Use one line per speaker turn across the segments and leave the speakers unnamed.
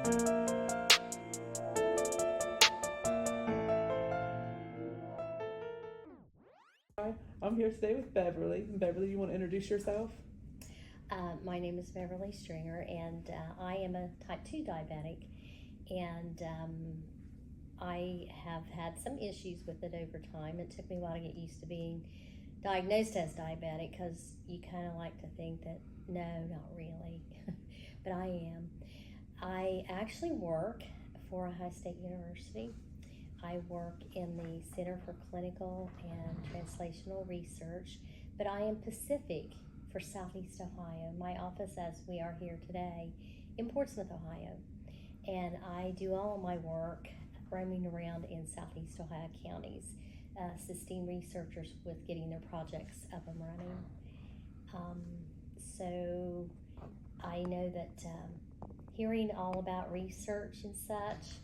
Hi, I'm here today with Beverly. Beverly, you want to introduce yourself?
My name is Beverly Stringer, and I am a type 2 diabetic, and I have had some issues with it over time. It took me a while to get used to being diagnosed as diabetic because you kind of like to think that, no, not really, but I am. I actually work for Ohio State University. I work in the Center for Clinical and Translational Research, but I am Pacific for Southeast Ohio. My office, as we are here today, in Portsmouth, Ohio. And I do all of my work roaming around in Southeast Ohio counties, assisting researchers with getting their projects up and running. So I know that hearing all about research and such,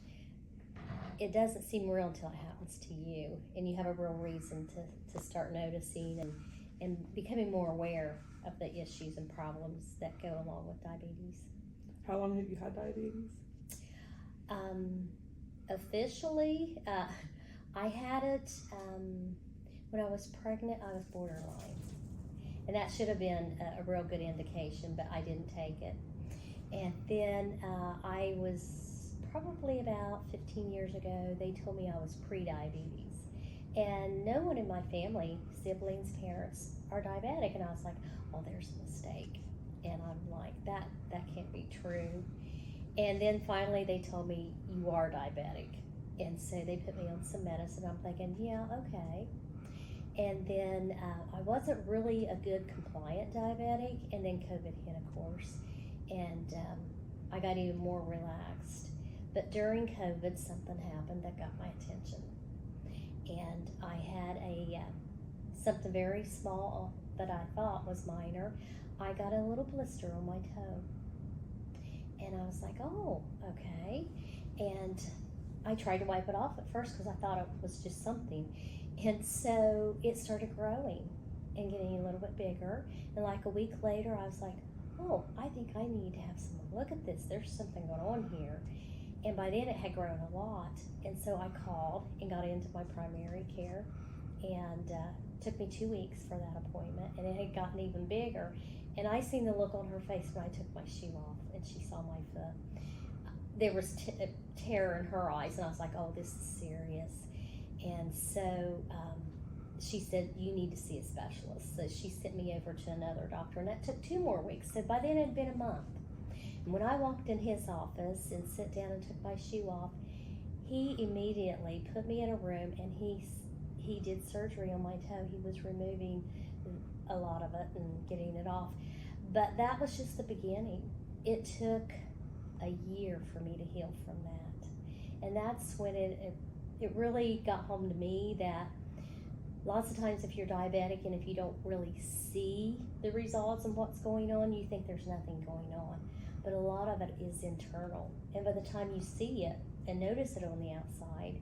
it doesn't seem real until it happens to you, and you have a real reason to start noticing and becoming more aware of the issues and problems that go along with diabetes.
How long have you had diabetes?
Officially, I had it when I was pregnant. I was borderline, and that should have been a real good indication, but I didn't take it. And then I was probably about 15 years ago, they told me I was pre-diabetes. And no one in my family, siblings, parents, are diabetic. And I was like, oh, there's a mistake. And I'm like, that can't be true. And then finally they told me, you are diabetic. And so they put me on some medicine. I'm thinking, yeah, okay. And then I wasn't really a good compliant diabetic. And then COVID hit, of course. And I got even more relaxed. But during COVID, something happened that got my attention. And I had something very small that I thought was minor. I got a little blister on my toe. And I was like, oh, okay. And I tried to wipe it off at first because I thought it was just something. And so it started growing and getting a little bit bigger. And like a week later, I was like, oh, I think I need to have someone look at this. There's something going on here. And by then it had grown a lot. And so I called and got into my primary care, and it took me 2 weeks for that appointment, and it had gotten even bigger. And I seen the look on her face when I took my shoe off and she saw my foot. There was terror in her eyes, and I was like, oh, this is serious. And so she said, you need to see a specialist. So she sent me over to another doctor, and that took 2 more weeks. So by then it had been a month. And when I walked in his office and sat down and took my shoe off, he immediately put me in a room, and he did surgery on my toe. He was removing a lot of it and getting it off. But that was just the beginning. It took a year for me to heal from that. And that's when it really got home to me that lots of times if you're diabetic and if you don't really see the results and what's going on, you think there's nothing going on. But a lot of it is internal. And by the time you see it and notice it on the outside,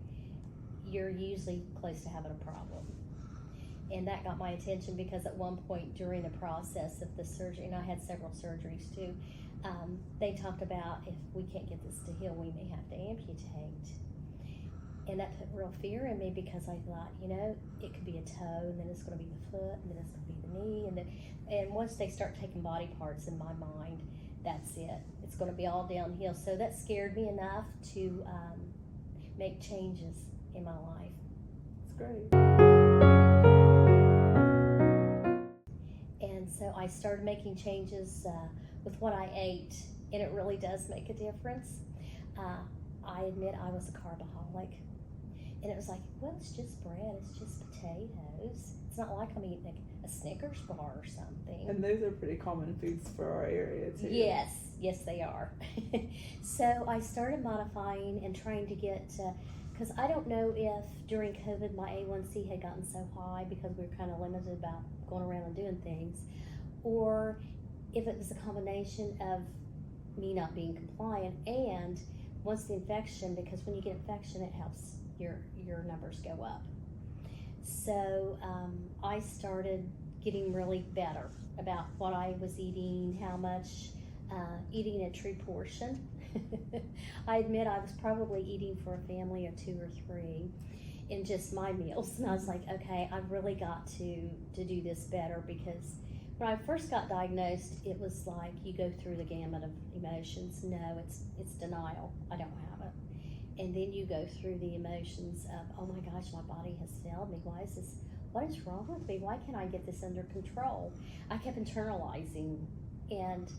you're usually close to having a problem. And that got my attention because at one point during the process of the surgery, and I had several surgeries too, they talked about if we can't get this to heal, we may have to amputate. And that put real fear in me because I thought, it could be a toe, and then it's going to be the foot, and then it's going to be the knee. And once they start taking body parts in my mind, that's it. It's going to be all downhill. So that scared me enough to make changes in my life.
That's great.
And so I started making changes with what I ate, and it really does make a difference. I admit I was a carbaholic. And it was like, well, it's just bread, it's just potatoes. It's not like I'm eating a Snickers bar or something.
And those are pretty common foods for our area too.
Yes, they are. So I started modifying and trying to get, because I don't know if during COVID my A1C had gotten so high because we were kind of limited about going around and doing things, or if it was a combination of me not being compliant and once the infection, because when you get infection, it helps your numbers go up. So I started getting really better about what I was eating, how much eating a true portion. I admit I was probably eating for a family of 2 or 3 in just my meals. And I was like, okay, I've really got to do this better, because when I first got diagnosed, it was like you go through the gamut of emotions. No, it's denial. I don't have it. And then you go through the emotions of, oh my gosh, my body has failed me. What is wrong with me? Why can't I get this under control? I kept internalizing. And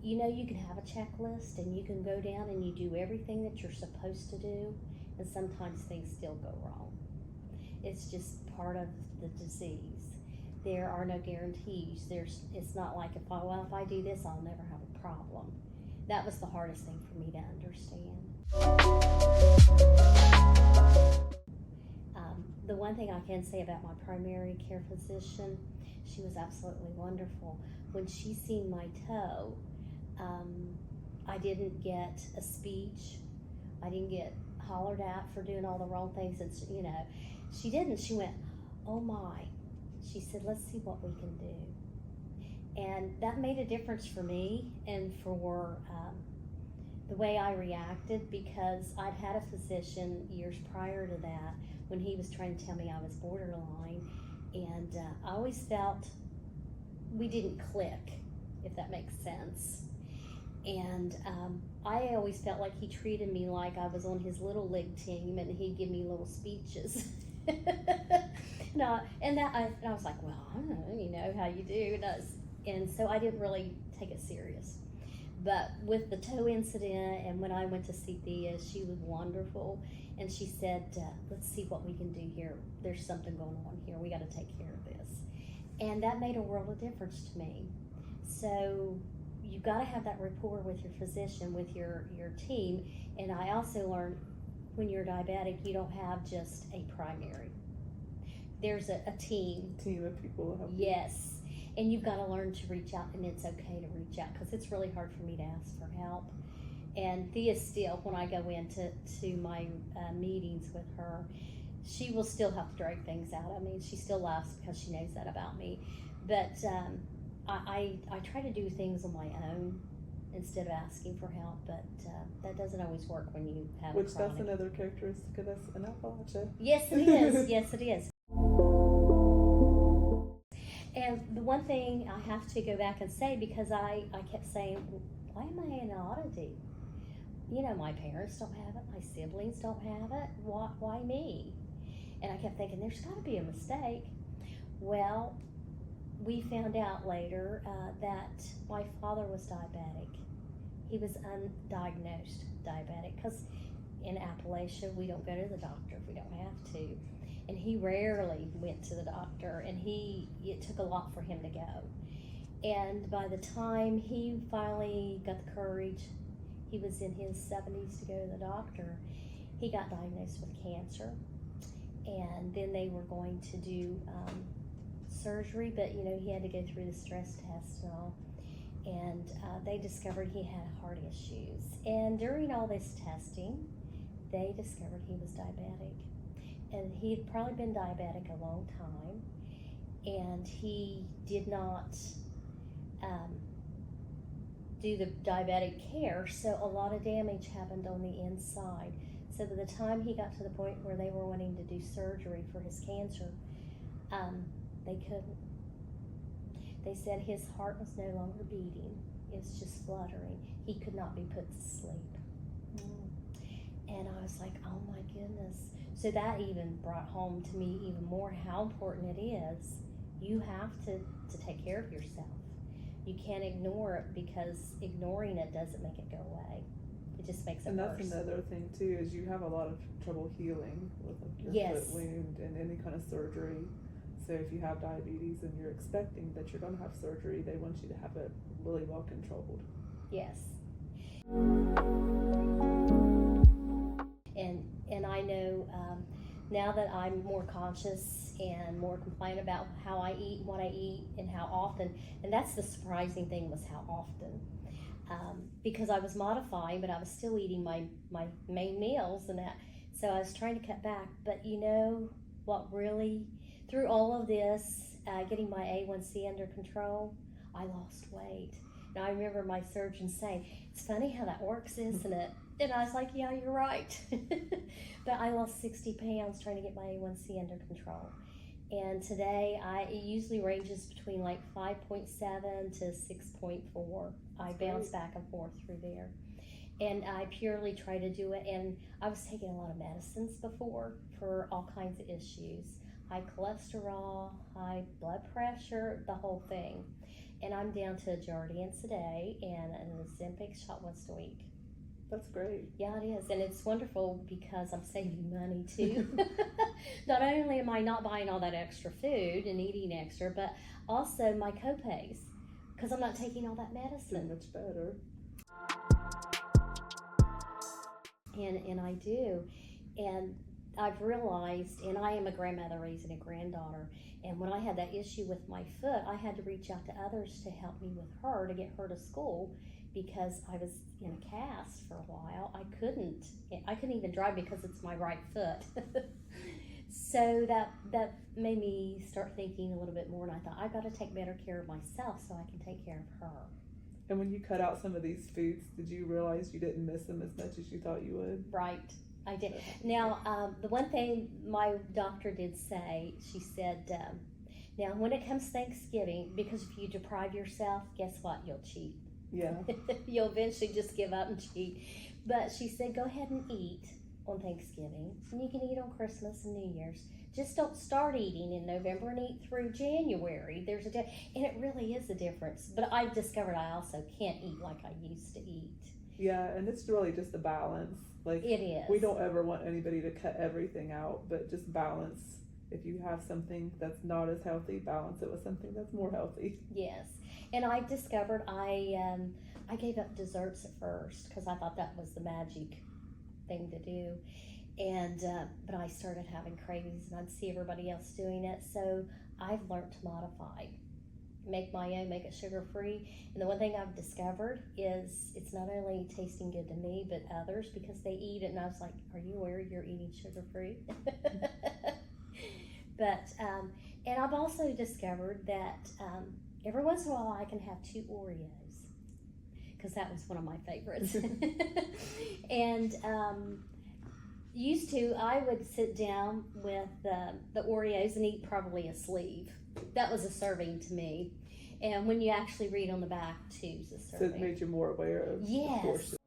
you know, you can have a checklist and you can go down and you do everything that you're supposed to do, and sometimes things still go wrong. It's just part of the disease. There are no guarantees. It's not like if I do this, I'll never have a problem. That was the hardest thing for me to understand. The one thing I can say about my primary care physician, she was absolutely wonderful. When she seen my toe, I didn't get a speech. I didn't get hollered at for doing all the wrong things. It's, you know, she didn't. She went, oh my. She said, let's see what we can do. And that made a difference for me and for the way I reacted, because I'd had a physician years prior to that when he was trying to tell me I was borderline, and I always felt we didn't click, if that makes sense. And I always felt like he treated me like I was on his little league team, and he'd give me little speeches. And I was like, well, I don't know, you know how you do. And so I didn't really take it serious. But with the toe incident, and when I went to see Thea, she was wonderful. And she said, let's see what we can do here. There's something going on here. We got to take care of this. And that made a world of difference to me. So you've got to have that rapport with your physician, with your team. And I also learned when you're diabetic, you don't have just a primary. There's a team.
Team of people help you.
Yes. And you've got to learn to reach out, and it's okay to reach out, because it's really hard for me to ask for help. And Thea still, when I go into my meetings with her, she will still have to drag things out. I mean, she still laughs because she knows that about me. But I try to do things on my own instead of asking for help, but that doesn't always work when you have
Which
a chronic.
that's another characteristic of us in Appalachia.
Yes, it is. Yes, it is. And the one thing I have to go back and say, because I kept saying, why am I an oddity? You know, my parents don't have it, my siblings don't have it, why me? And I kept thinking, there's got to be a mistake. Well, we found out later that my father was diabetic. He was undiagnosed diabetic, because in Appalachia, we don't go to the doctor if we don't have to. And he rarely went to the doctor, and it took a lot for him to go. And by the time he finally got the courage, he was in his 70s, to go to the doctor, he got diagnosed with cancer. And then they were going to do surgery, but you know, he had to go through the stress test and all. And they discovered he had heart issues. And during all this testing, they discovered he was diabetic. And he had probably been diabetic a long time, and he did not do the diabetic care, so a lot of damage happened on the inside. So by the time he got to the point where they were wanting to do surgery for his cancer, they couldn't. They said his heart was no longer beating, it was just fluttering. He could not be put to sleep. And I was like, oh my goodness. So that even brought home to me even more how important it is. You have to take care of yourself. You can't ignore it, because ignoring it doesn't make it go away. It just makes it worse.
And that's another thing too, is you have a lot of trouble healing with like your foot wound and any kind of surgery. So if you have diabetes and you're expecting that you're going to have surgery, they want you to have it really well controlled.
Yes. And I know now that I'm more conscious and more compliant about how I eat, what I eat, and how often, and that's the surprising thing, was how often. Because I was modifying, but I was still eating my main meals and that, so I was trying to cut back. But you know what really, through all of this, getting my A1C under control, I lost weight. And I remember my surgeon saying, "It's funny how that works, isn't it?" And I was like, "Yeah, you're right." But I lost 60 pounds trying to get my A1C under control. And today, it usually ranges between like 5.7 to 6.4. I bounce back and forth through there. And I purely try to do it. And I was taking a lot of medicines before for all kinds of issues. High cholesterol, high blood pressure, the whole thing. And I'm down to a Jardiance a day and an Ozempic shot once a week.
That's great.
Yeah, it is. And it's wonderful because I'm saving money too. Not only am I not buying all that extra food and eating extra, but also my copays, because I'm not taking all that medicine.
So much better.
And I do. And I've realized, and I am a grandmother raising a granddaughter, and when I had that issue with my foot, I had to reach out to others to help me with her to get her to school, because I was in a cast for a while. I couldn't even drive because it's my right foot. So that made me start thinking a little bit more, and I thought, I got to take better care of myself so I can take care of her.
And when you cut out some of these foods, did you realize you didn't miss them as much as you thought you would?
Right, I did. Now, the one thing my doctor did say, she said, now when it comes Thanksgiving, because if you deprive yourself, guess what? You'll cheat.
Yeah.
You'll eventually just give up and cheat. But she said, go ahead and eat on Thanksgiving, and you can eat on Christmas and New Year's. Just don't start eating in November and eat through January. There's and it really is a difference. But I've discovered I also can't eat like I used to eat.
Yeah, and it's really just a balance. Like,
it is.
We don't ever want anybody to cut everything out, but just balance. If you have something that's not as healthy, balance it with something that's more healthy.
Yes, and I discovered I gave up desserts at first because I thought that was the magic thing to do. And but I started having cravings, and I'd see everybody else doing it, so I've learned to modify, make my own, make it sugar-free. And the one thing I've discovered is it's not only tasting good to me, but others, because they eat it, and I was like, are you aware you're eating sugar-free? But and I've also discovered that every once in a while I can have 2 Oreos, because that was one of my favorites. And used to, I would sit down with the Oreos and eat probably a sleeve. That was a serving to me. And when you actually read on the back, 2's a serving.
So it made you more aware of the portion.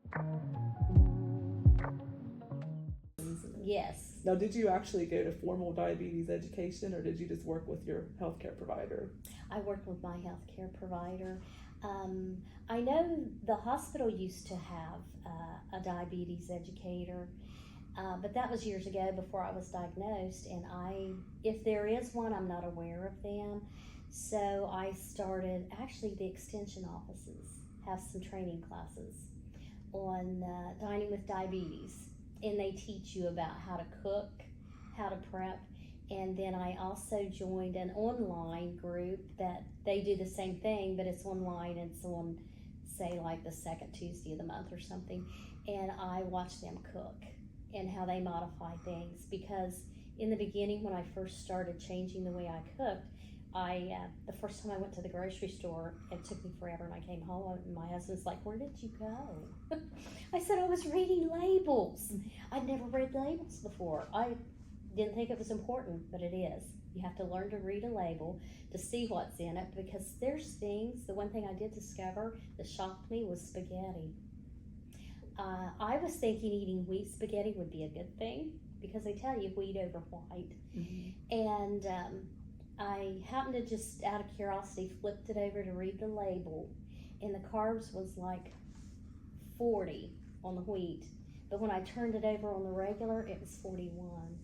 Yes.
Now, did you actually go to formal diabetes education, or did you just work with your healthcare provider?
I worked with my healthcare provider. I know the hospital used to have a diabetes educator. But that was years ago before I was diagnosed, and if there is one, I'm not aware of them. So I started, actually the extension offices have some training classes on dining with diabetes, and they teach you about how to cook, how to prep. And then I also joined an online group that they do the same thing, but it's online. It's on, say, like the second Tuesday of the month or something, and I watch them cook and how they modify things. Because in the beginning, when I first started changing the way I cooked, the first time I went to the grocery store, it took me forever, and I came home, and my husband's like, where did you go? I said, I was reading labels. I'd never read labels before. I didn't think it was important, but it is. You have to learn to read a label to see what's in it, because there's things, the one thing I did discover that shocked me was spaghetti. I was thinking eating wheat spaghetti would be a good thing, because they tell you wheat over white. Mm-hmm. And I happened to, just out of curiosity, flipped it over to read the label, and the carbs was like 40 on the wheat, but when I turned it over on the regular, it was 41.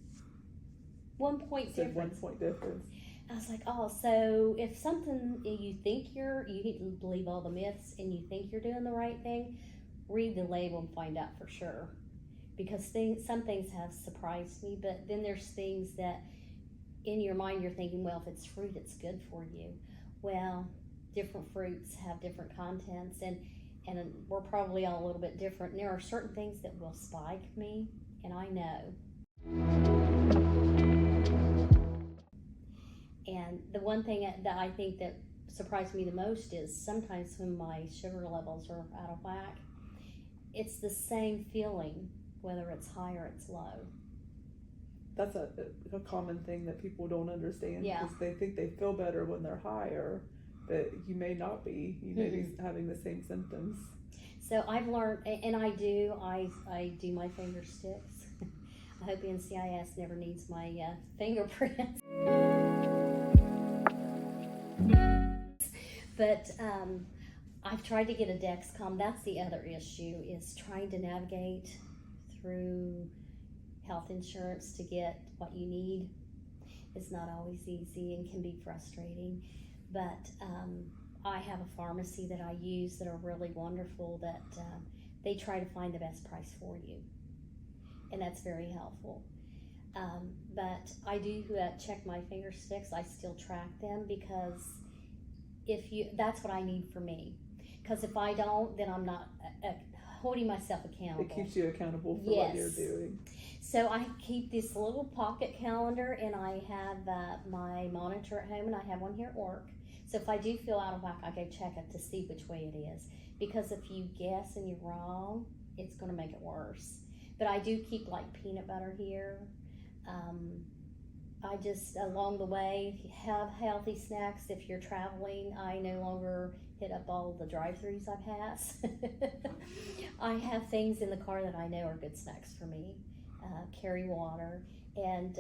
1 point difference.
1 point difference.
I was like, oh, so if something you think you believe all the myths, and you think you're doing the right thing, read the label and find out for sure. Because some things have surprised me, but then there's things that in your mind you're thinking, well, if it's fruit, it's good for you. Well, different fruits have different contents, and we're probably all a little bit different. And there are certain things that will spike me, and I know. And the one thing that I think that surprised me the most is sometimes when my sugar levels are out of whack, it's the same feeling whether it's high or it's low.
That's a common thing that people don't understand,
Yeah.
because they think they feel better when they're higher, but you may not be. You may be having the same symptoms.
So I've learned, and I do my finger sticks. I hope NCIS never needs my fingerprints. But I've tried to get a Dexcom. That's the other issue, is trying to navigate through health insurance to get what you need. It's not always easy and can be frustrating. But I have a pharmacy that I use that are really wonderful, that they try to find the best price for you. And that's very helpful. But I do check my finger sticks. I still track them, because that's what I need for me. Because if I don't, then I'm not holding myself accountable.
It keeps you accountable for what you're doing.
So I keep this little pocket calendar, and I have my monitor at home, and I have one here at work. So if I do feel out of whack, I go check it to see which way it is. Because if you guess and you're wrong, it's going to make it worse. But I do keep like peanut butter here. I just, along the way, have healthy snacks. If you're traveling, I no longer hit up all the drive-thrus I pass. I have things in the car that I know are good snacks for me. Carry water. And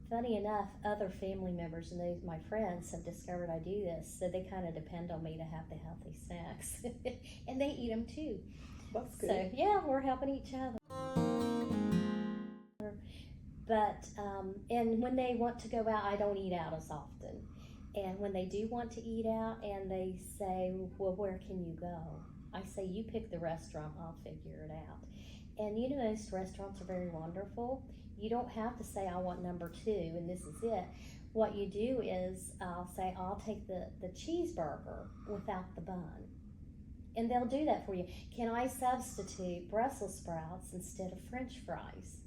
funny enough, other family members and my friends have discovered I do this, so they kind of depend on me to have the healthy snacks. And they eat them too.
That's good.
So yeah, we're helping each other. But, and when they want to go out, I don't eat out as often. And when they do want to eat out and they say, well, where can you go? I say, you pick the restaurant, I'll figure it out. And you know, most restaurants are very wonderful. You don't have to say, I want number 2 and this is it. What you do is, I'll say, I'll take the cheeseburger without the bun. And they'll do that for you. Can I substitute Brussels sprouts instead of French fries?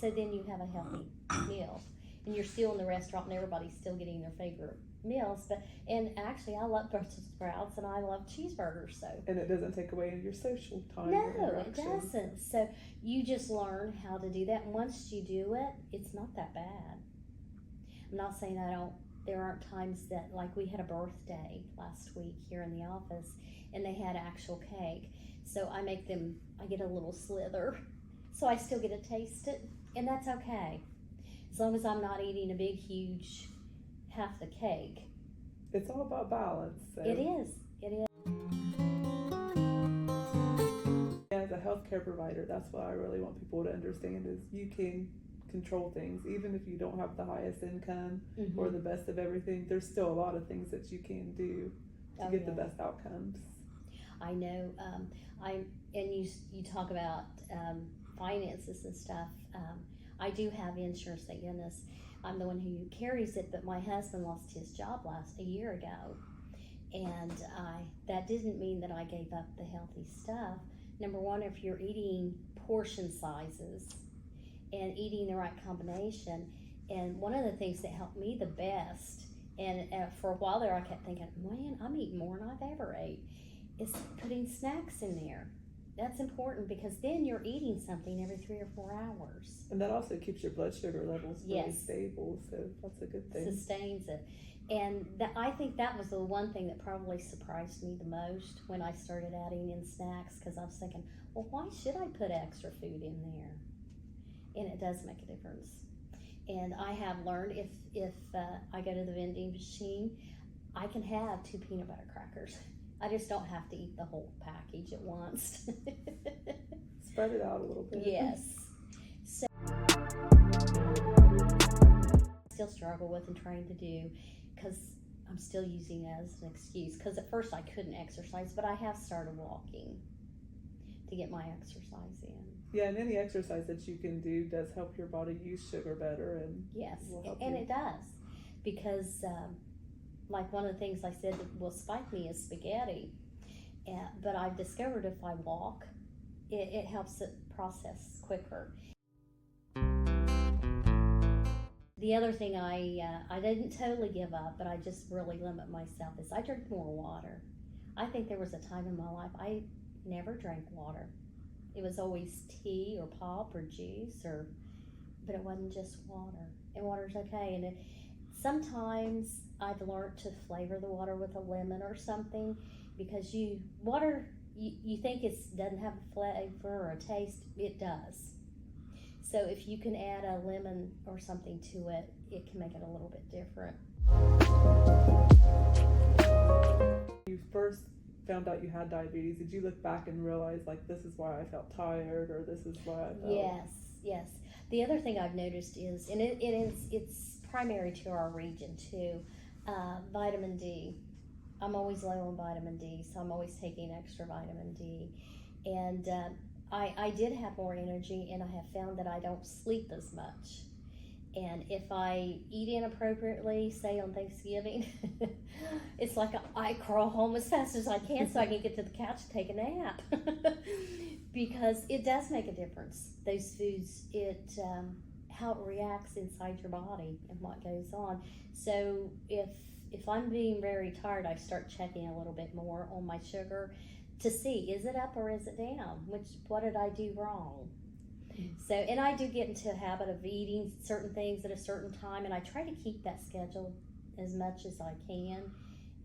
So then you have a healthy meal. And you're still in the restaurant and everybody's still getting their favorite meals. And actually, I love Brussels sprouts and I love cheeseburgers. So.
And it doesn't take away your social time.
No, it doesn't. So you just learn how to do that. And once you do it, it's not that bad. I'm not saying there aren't times that, like we had a birthday last week here in the office and they had actual cake. So I get a little slither. So I still get to taste it. And that's okay, as long as I'm not eating a big, huge half the cake.
It's all about balance. So.
It is.
As a healthcare provider, that's what I really want people to understand, is you can control things. Even if you don't have the highest income or the best of everything, there's still a lot of things that you can do to get the best outcomes.
I know. You talk about finances and stuff. I do have insurance, thank goodness. I'm the one who carries it, but my husband lost his job a year ago. And that didn't mean that I gave up the healthy stuff. Number one, if you're eating portion sizes and eating the right combination, and one of the things that helped me the best, and for a while there I kept thinking, man, I'm eating more than I've ever ate, is putting snacks in there. That's important, because then you're eating something every 3 or 4 hours.
And that also keeps your blood sugar levels really stable, so that's a good thing.
Sustains it. And I think that was the one thing that probably surprised me the most when I started adding in snacks, because I was thinking, well, why should I put extra food in there? And it does make a difference. And I have learned if I go to the vending machine, I can have 2 peanut butter crackers. I just don't have to eat the whole package at once.
Spread it out a little bit.
Yes. So I still struggle with and trying to do, because I'm still using it as an excuse. Because at first I couldn't exercise, but I have started walking to get my exercise in.
Yeah, and any exercise that you can do does help your body use sugar better. And
yes, and it does. Because like one of the things I said that will spike me is spaghetti. But I've discovered if I walk, it helps it process quicker. The other thing I didn't totally give up, but I just really limit myself is I drink more water. I think there was a time in my life I never drank water. It was always tea or pop or juice, but it wasn't just water. And water's okay. And sometimes I've learned to flavor the water with a lemon or something, because you think it doesn't have a flavor or a taste. It does. So if you can add a lemon or something to it, it can make it a little bit different.
You first found out you had diabetes, did you look back and realize, like, this is why I felt tired, or this is why I felt...
Yes. The other thing I've noticed is, and it's primary to our region too, vitamin D. I'm always low on vitamin D, so I'm always taking extra vitamin D. And I did have more energy, and I have found that I don't sleep as much. And if I eat inappropriately, say on Thanksgiving, it's like I crawl home as fast as I can so I can get to the couch and take a nap. Because it does make a difference. Those foods, how it reacts inside your body and what goes on. So if I'm being very tired, I start checking a little bit more on my sugar to see, is it up or is it down? What did I do wrong? So, and I do get into a habit of eating certain things at a certain time, and I try to keep that schedule as much as I can.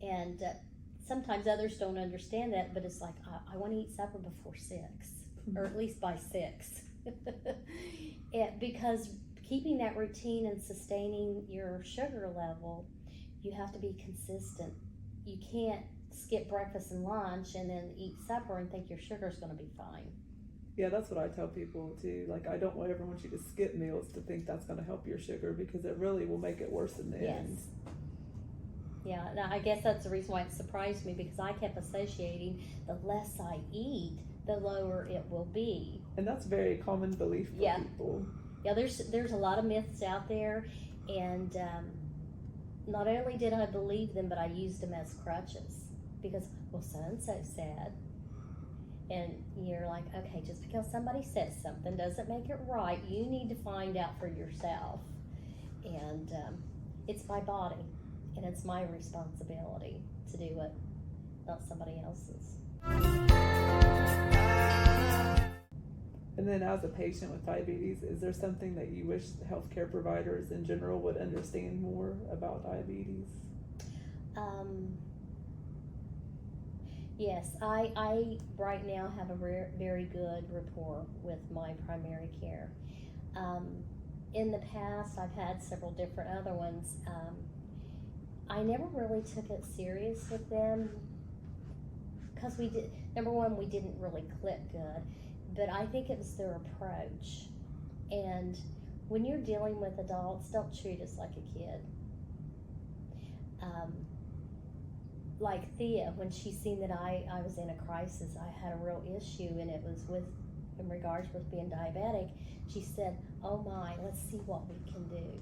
And sometimes others don't understand that, but it's like, I want to eat supper before 6, or at least by 6. Because keeping that routine and sustaining your sugar level, you have to be consistent. You can't skip breakfast and lunch and then eat supper and think your sugar's going to be fine.
Yeah, that's what I tell people too. Like, I don't ever want you to skip meals to think that's going to help your sugar, because it really will make it worse in the end.
Yeah, now I guess that's the reason why it surprised me, because I kept associating the less I eat, the lower it will be.
And that's a very common belief for people.
Yeah, there's a lot of myths out there, and not only did I believe them, but I used them as crutches. Because, well, so-and-so said, and you're like, okay, just because somebody says something doesn't make it right. You need to find out for yourself. And it's my body, and it's my responsibility to do it, not somebody else's.
And then as a patient with diabetes, is there something that you wish healthcare providers in general would understand more about diabetes?
Yes, I right now have a very good rapport with my primary care. In the past, I've had several different other ones. I never really took it serious with them, because number one, we didn't really click good, but I think it was their approach. And when you're dealing with adults, don't treat us like a kid. Like Thea, when she seen that I was in a crisis, I had a real issue, and it was in regards with being diabetic, she said, oh my, let's see what we can do.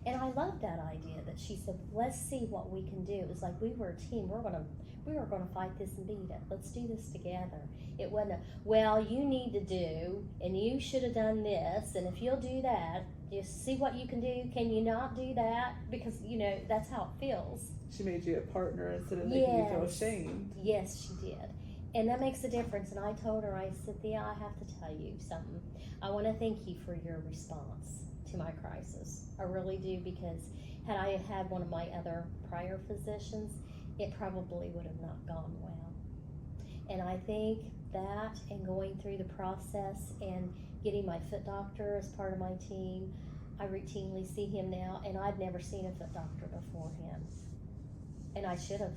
And I love that idea that she said, let's see what we can do. It was like we were a team. We were gonna fight this and beat it. Let's do this together. It wasn't well, you need to do, and you should have done this, and if you'll do that, just see what you can do. Can you not do that? Because, that's how it feels.
She made you a partner instead of making you feel ashamed.
Yes, she did. And that makes a difference. And I told her, I said, Thea, I have to tell you something. I want to thank you for your response to my crisis. I really do, because had I had one of my other prior physicians, it probably would have not gone well. And I think that, and going through the process and getting my foot doctor as part of my team, I routinely see him now, and I'd never seen a foot doctor before him. And I should have,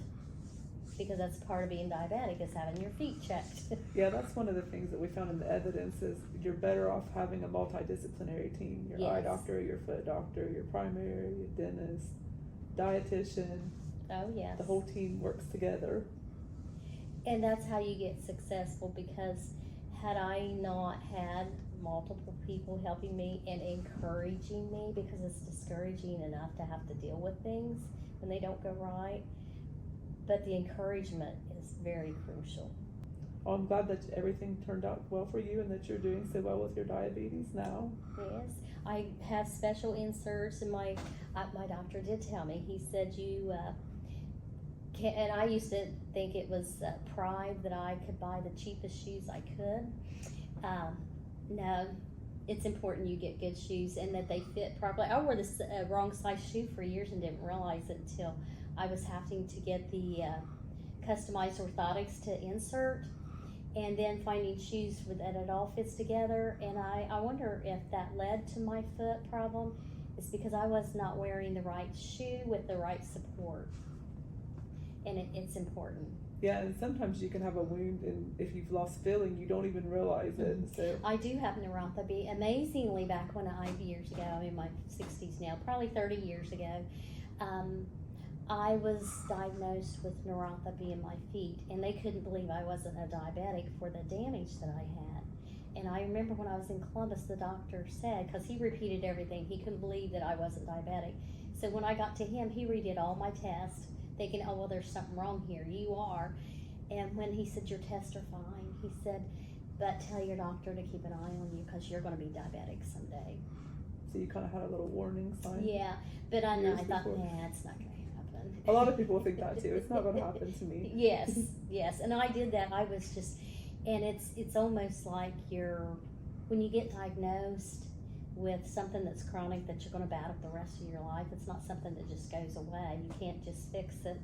because that's part of being diabetic, is having your feet checked.
Yeah, that's one of the things that we found in the evidence is you're better off having a multidisciplinary team. Your eye doctor, your foot doctor, your primary, your dentist, dietitian.
Oh, yes.
The whole team works together.
And that's how you get successful, because had I not had multiple people helping me and encouraging me, because it's discouraging enough to have to deal with things when they don't go right, but the encouragement is very crucial.
Well, I'm glad that everything turned out well for you and that you're doing so well with your diabetes now.
Yes, I have special inserts, and my doctor did tell me. He said you can, and I used to think it was pride that I could buy the cheapest shoes I could. No, it's important you get good shoes and that they fit properly. I wore this wrong size shoe for years and didn't realize it until I was having to get the customized orthotics to insert, and then finding shoes that it all fits together. And I wonder if that led to my foot problem. It's because I was not wearing the right shoe with the right support, and it's important.
Yeah, and sometimes you can have a wound, and if you've lost feeling, you don't even realize it. So
I do have neuropathy. Amazingly, back when years ago, I'm in my 60s now, probably 30 years ago, I was diagnosed with neuropathy in my feet, and they couldn't believe I wasn't a diabetic for the damage that I had. And I remember when I was in Columbus, the doctor said, because he repeated everything, he couldn't believe that I wasn't diabetic. So when I got to him, he redid all my tests, thinking, oh, well, there's something wrong here. You are. And when he said, your tests are fine, he said, but tell your doctor to keep an eye on you because you're going to be diabetic someday.
So you kind of had a little warning sign.
Yeah, but I know, I thought,
before.
nah, it's not going to happen.
A lot of people think that too. It's not going to happen to me.
Yes, yes. And I did that. I was just, and it's almost like when you get diagnosed with something that's chronic that you're going to battle the rest of your life. It's not something that just goes away. You can't just fix it.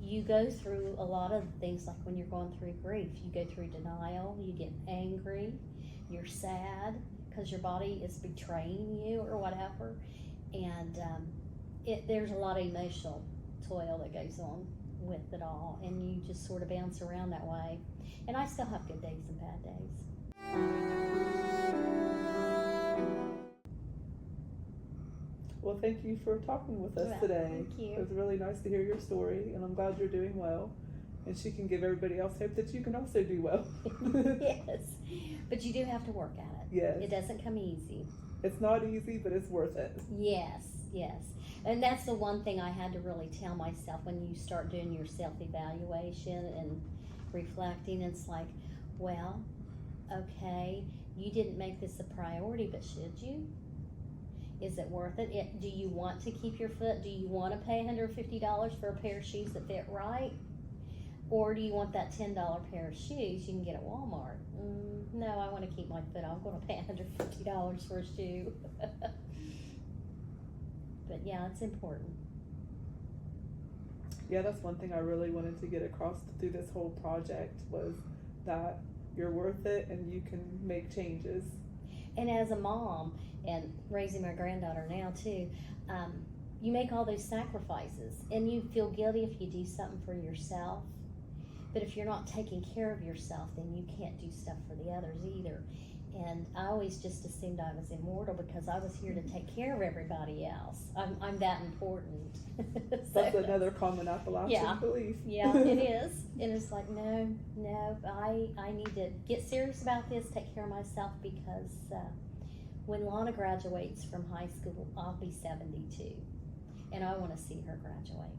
You go through a lot of things, like when you're going through grief. You go through denial, you get angry, you're sad because your body is betraying you or whatever. And there's a lot of emotional toil that goes on with it all, and you just sort of bounce around that way. And I still have good days and bad days.
Well, thank you for talking with us today.
Thank you.
It was really nice to hear your story, and I'm glad you're doing well. And she can give everybody else hope that you can also do well.
Yes, but you do have to work at it.
Yes.
It doesn't come easy.
It's not easy, but it's worth it.
Yes, yes. And that's the one thing I had to really tell myself when you start doing your self-evaluation and reflecting. It's like, well, okay, you didn't make this a priority, but should you? Is it worth it? Do you want to keep your foot? Do you want to pay $150 for a pair of shoes that fit right? Or do you want that $10 pair of shoes you can get at Walmart? No, I want to keep my foot. I'm going to pay $150 for a shoe. But yeah, it's important.
Yeah, that's one thing I really wanted to get across through this whole project, was that you're worth it and you can make changes.
And as a mom, and raising my granddaughter now too, you make all those sacrifices, and you feel guilty if you do something for yourself. But if you're not taking care of yourself, then you can't do stuff for the others either. And I always just assumed I was immortal because I was here to take care of everybody else. I'm that important.
That's another common Appalachian belief.
Yeah, it is. And it's like, no, I need to get serious about this, take care of myself, because when Lana graduates from high school, I'll be 72. And I want to see her graduate.